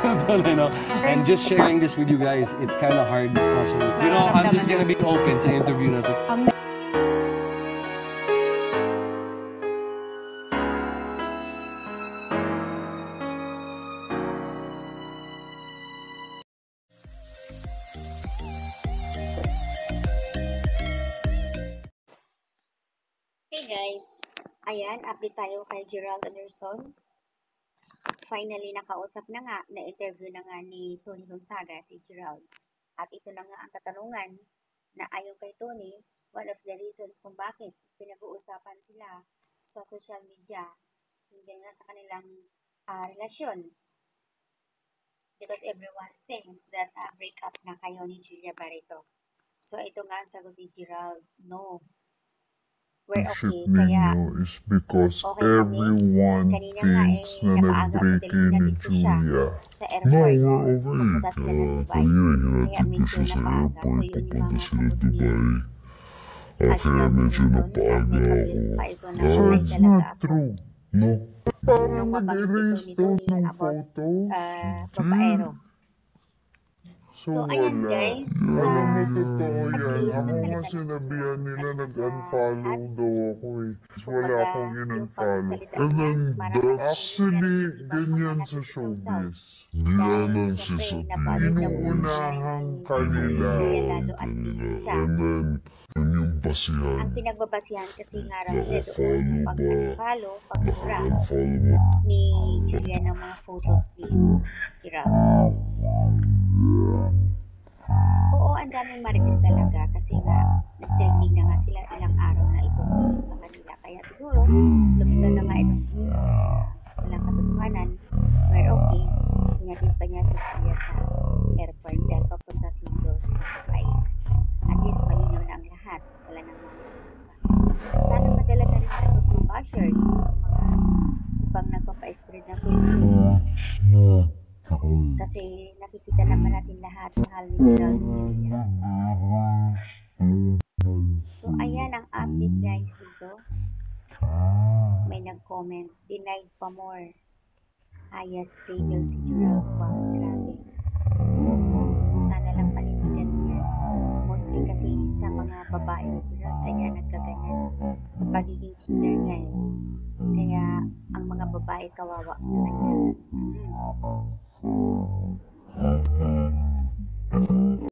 But you know, and just sharing this with you guys, it's kind of hard. Also, you know, I'm just gonna be open sa interview na to. Hey guys, ayan, update tayo kay Gerald Anderson. Finally, nakausap na nga, na-interview na nga ni Tony Gonzaga si Gerald. At ito na nga ang katanungan na ayon kay Tony, one of the reasons kung bakit pinag-uusapan sila sa social media hindi nga sa kanilang relasyon. Because everyone thinks that break up na kayo ni Julia Barreto. So ito nga ang sagot ni Gerald, no. We're okay, kaya is because okay kami. everyone Kanina nga thinks na napaaga nag-break ko in ni din ko siya Julia. sa No, airport. we're over it. Papunta sila ng Dubai. Kanina Kaya hinatid ko medyo siya sa napaaga. So airport, yun yung papunta mga sila sagot ni Dubai. Kaya Gerald medyo Anderson. At napaaga may ako. kabit pa ito na It's patay not talaga ako. true. No. Parang Nung mabanggit ito nag-erase ni daw Tony ng about photo. babaero. So, ayan wala. guys, Alam mo, totoo at yan. least Ako nga nagsalita na si sinabihan Gerald nila, kanina sa nag-unfollow lahat. daw ako eh. Wala Kumbaga, akong yung in-unfollow. pagsalita And niya, then, parang naghihiling na rin actually, yung ibang mga ganyan sa nakikisawsaw. showbiz. Hindi Dahil lang syempre, sasabihin. na-bother na rin Inuunahan si kanila. Julia lalo at busy siya. And then, yun yung basihan. Ang pinagbabasihan kasi nga raw nila doon, Naka-follow pag ba? nag-follow, pag-mura Naka-unfollow ba? ni Julia ng mga photos ni Gerald. Oo, ang daming marites talaga kasi nga nag-trending na nga sila ilang araw na itong issue sa kanila. Kaya siguro, lumitaw na nga itong si Gerald na walang katotohanan. We're okay. Hinatid pa niya si Julia sa airport dahil papunta si Jules sa Dubai. At least malinaw na ang lahat. Wala nang mga haka-haka. Sana madala na rin ng iba pang bashers, ang mga ibang nagpapa-spread ng fake news. Kasi nakikita naman natin lahat mahal ni Gerald si Julia. So ayan ang update guys dito. May nag-comment, denied pa more. Highest table si Gerald. Wow, grabe. Sana lang panindigan mo yan. Mostly kasi sa mga babae ni Gerald kaya nagkaganyan. Sa pagiging cheater niya eh. Kaya ang mga babae kawawa sa kanya.